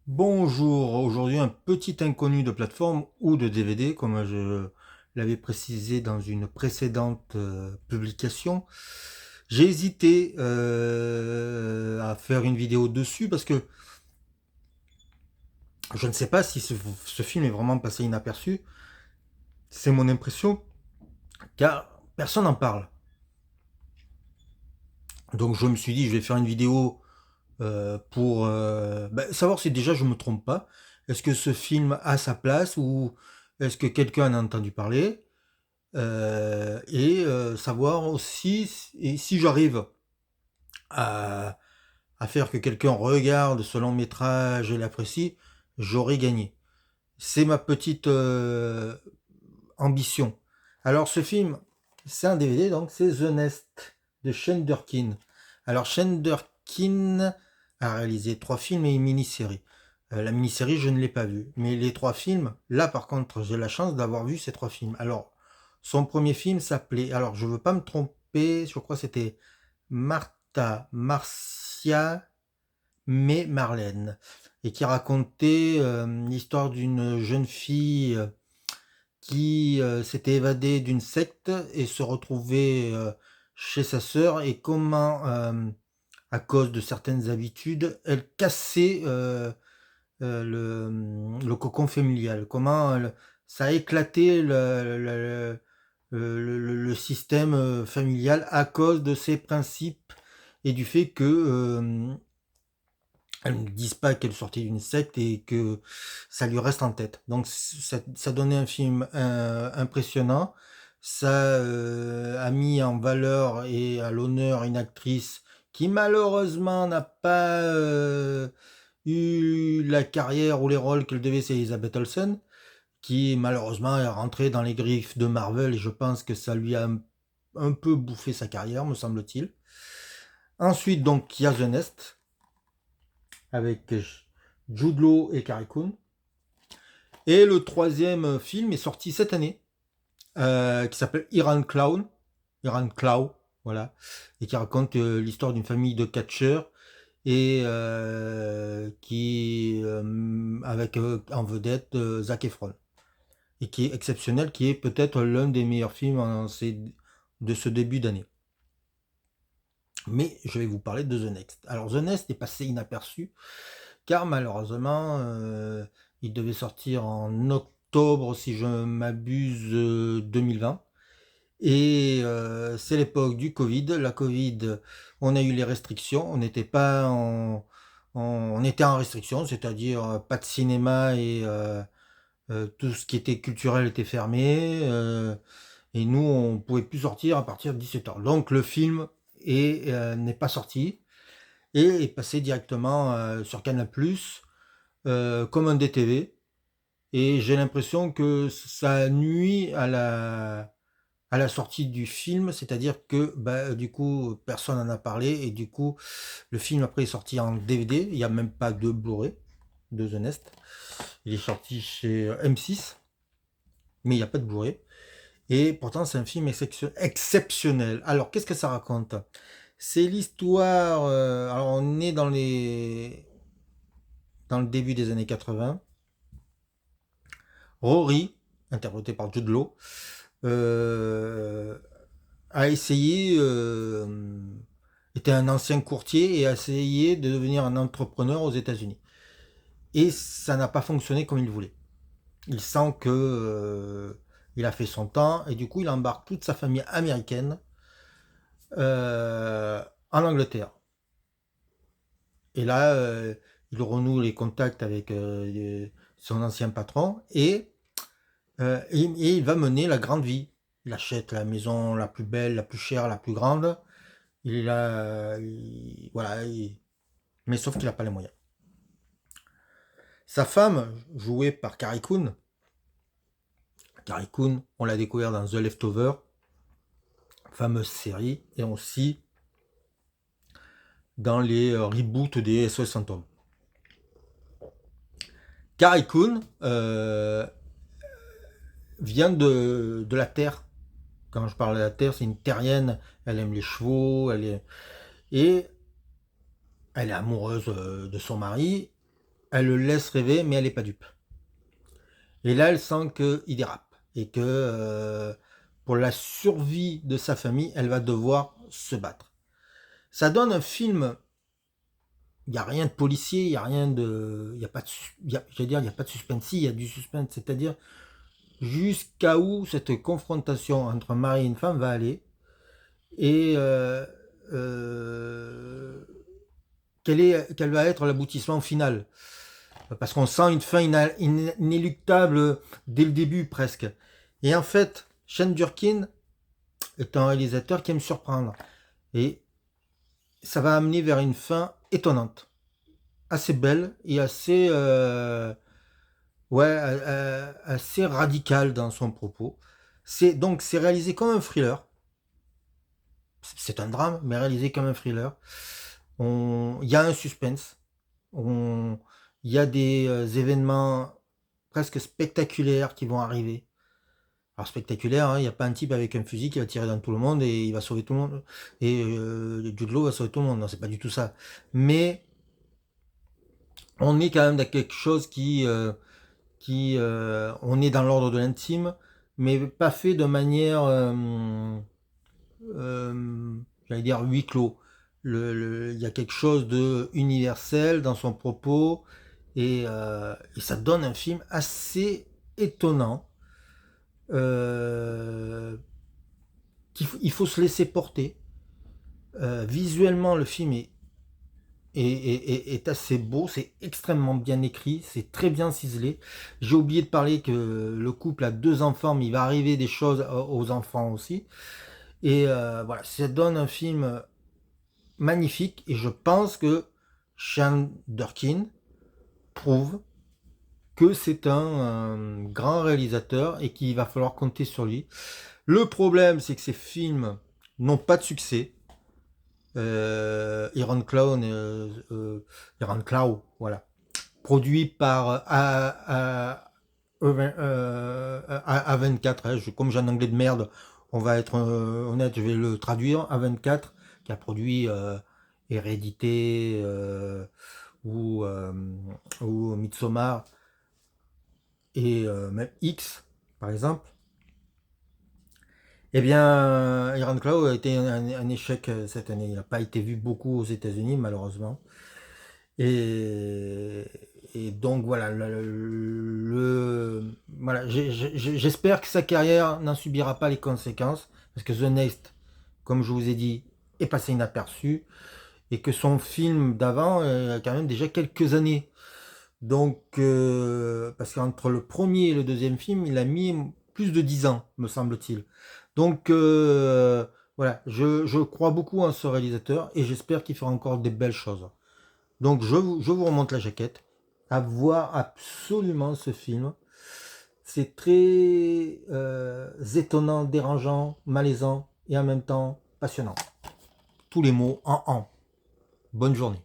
Bonjour, aujourd'hui un petit inconnu de plateforme ou de DVD, comme je l'avais précisé dans une précédente publication. J'ai hésité à faire une vidéo dessus parce que je ne sais pas si ce film est vraiment passé inaperçu. C'est mon impression, car personne n'en parle. Donc je me suis dit, je vais faire une vidéo pour savoir si déjà je me trompe pas. Est-ce que ce film a sa place ou est-ce que quelqu'un en a entendu parler? Savoir aussi si j'arrive à, à faire que quelqu'un regarde ce long métrage et l'apprécie, j'aurai gagné. C'est ma petite ambition. Alors ce film, c'est un DVD, donc c'est The Nest de Shane Durkin. Alors Shane Durkin a réalisé 3 films et une mini-série. La mini-série, je ne l'ai pas vue. Mais les 3 films, là par contre, j'ai la chance d'avoir vu ces 3 films. Alors, son premier film s'appelait, alors je veux pas me tromper, je crois que c'était Martha, Marcia, mais Marlène. Et qui racontait l'histoire d'une jeune fille qui s'était évadée d'une secte et se retrouvait chez sa sœur et comment, à cause de certaines habitudes, elle cassait le cocon familial. Comment ça a éclaté le système familial à cause de ses principes et du fait que elles ne disent pas qu'elle sortait d'une secte et que ça lui reste en tête. Donc ça donnait un film impressionnant. Ça a mis en valeur et à l'honneur une actrice qui malheureusement n'a pas eu la carrière ou les rôles qu'elle devait, c'est Elizabeth Olsen, qui malheureusement est rentrée dans les griffes de Marvel et je pense que ça lui a un peu bouffé sa carrière, me semble-t-il. Ensuite, donc, il y a The Nest, avec Jude Law et Carrie Coon. Et le troisième film est sorti cette année, qui s'appelle Iran Clown, voilà, et qui raconte l'histoire d'une famille de catcheurs et qui avec en vedette Zac Efron, et qui est exceptionnel, qui est peut-être l'un des meilleurs films de ce début d'année. Mais je vais vous parler de The Next. Alors The Next est passé inaperçu car malheureusement, il devait sortir en octobre, si je m'abuse, 2020. Et c'est l'époque du Covid. La Covid, on a eu les restrictions. On n'était pas on était en restriction, c'est-à-dire pas de cinéma et tout ce qui était culturel était fermé. Et nous, on pouvait plus sortir à partir de 17h. Donc le film n'est pas sorti et est passé directement sur Canal+, comme un DTV. Et j'ai l'impression que ça nuit à la sortie du film, c'est-à-dire que bah, du coup personne n'en a parlé et du coup le film après est sorti en DVD, il n'y a même pas de Blu-ray de The Nest, il est sorti chez M6 mais il n'y a pas de Blu-ray et pourtant c'est un film exceptionnel. Alors qu'est-ce que ça raconte? C'est l'histoire, alors on est dans le début des années 80. Rory, interprété par Jude Law, euh, a essayé, était un ancien courtier et a essayé de devenir un entrepreneur aux États-Unis. Et ça n'a pas fonctionné comme il voulait. Il sent que il a fait son temps et du coup il embarque toute sa famille américaine en Angleterre. Et là, il renoue les contacts avec son ancien patron et il va mener la grande vie. Il achète la maison la plus belle, la plus chère, la plus grande. Voilà, mais sauf qu'il n'a pas les moyens. Sa femme, jouée par Carrie Coon, on l'a découvert dans The Leftover, fameuse série, et aussi dans les reboots des SOS Fantômes. Carrie Coon vient de la Terre. Quand je parle de la Terre, c'est une terrienne. Elle aime les chevaux, et elle est amoureuse de son mari. elle le laisse rêver, mais elle n'est pas dupe. Et là, elle sent qu'il dérape et que pour la survie de sa famille, elle va devoir se battre. Ça donne un film. Il n'y a rien de policier, il n'y a rien de. Il y a pas de. J'allais dire, il n'y a pas de suspense. Si, il y a du suspense. C'est-à-dire jusqu'à où cette confrontation entre un mari et une femme va aller. Et euh, quel va être l'aboutissement final. Parce qu'on sent une fin inéluctable dès le début presque. Et en fait, Shane Durkin est un réalisateur qui aime surprendre. Et ça va amener vers une fin étonnante, assez belle et assez, assez radicale dans son propos. C'est réalisé comme un thriller. C'est un drame, mais réalisé comme un thriller. Il y a un suspense. Il y a des événements presque spectaculaires qui vont arriver. Alors spectaculaire, hein, il n'y a pas un type avec un fusil qui va tirer dans tout le monde et il va sauver tout le monde. Et Jude Law va sauver tout le monde. Non, c'est pas du tout ça. Mais on est quand même dans quelque chose on est dans l'ordre de l'intime, mais pas fait de manière, j'allais dire, huis clos. Il y a quelque chose de universel dans son propos et ça donne un film assez étonnant. Euh, il faut se laisser porter. Visuellement, le film est assez beau, c'est extrêmement bien écrit, c'est très bien ciselé. J'ai oublié de parler que le couple a 2 enfants, mais il va arriver des choses aux enfants aussi. Et voilà, ça donne un film magnifique et je pense que Sean Durkin prouve que c'est un grand réalisateur et qu'il va falloir compter sur lui. Le problème, c'est que ces films n'ont pas de succès. Iron Clown, Iron Clown, voilà, produit par A24, hein, comme j'ai un anglais de merde, on va être honnête, je vais le traduire. A24 qui a produit Hérédité ou, ou Midsommar et même X par exemple. Eh bien, Ironclaw a été un échec cette année. Il n'a pas été vu beaucoup aux États-Unis, malheureusement. Et, et donc voilà, voilà, j'espère que sa carrière n'en subira pas les conséquences, parce que The Next, comme je vous ai dit, est passé inaperçu, et que son film d'avant a quand même déjà quelques années. Donc, parce qu'entre le premier et le deuxième film, il a mis plus de 10 ans, me semble-t-il. Donc, voilà, je crois beaucoup en ce réalisateur et j'espère qu'il fera encore des belles choses. Donc, je vous remonte la jaquette. À voir absolument ce film. C'est très étonnant, dérangeant, malaisant et en même temps passionnant. Tous les mots en. Bonne journée.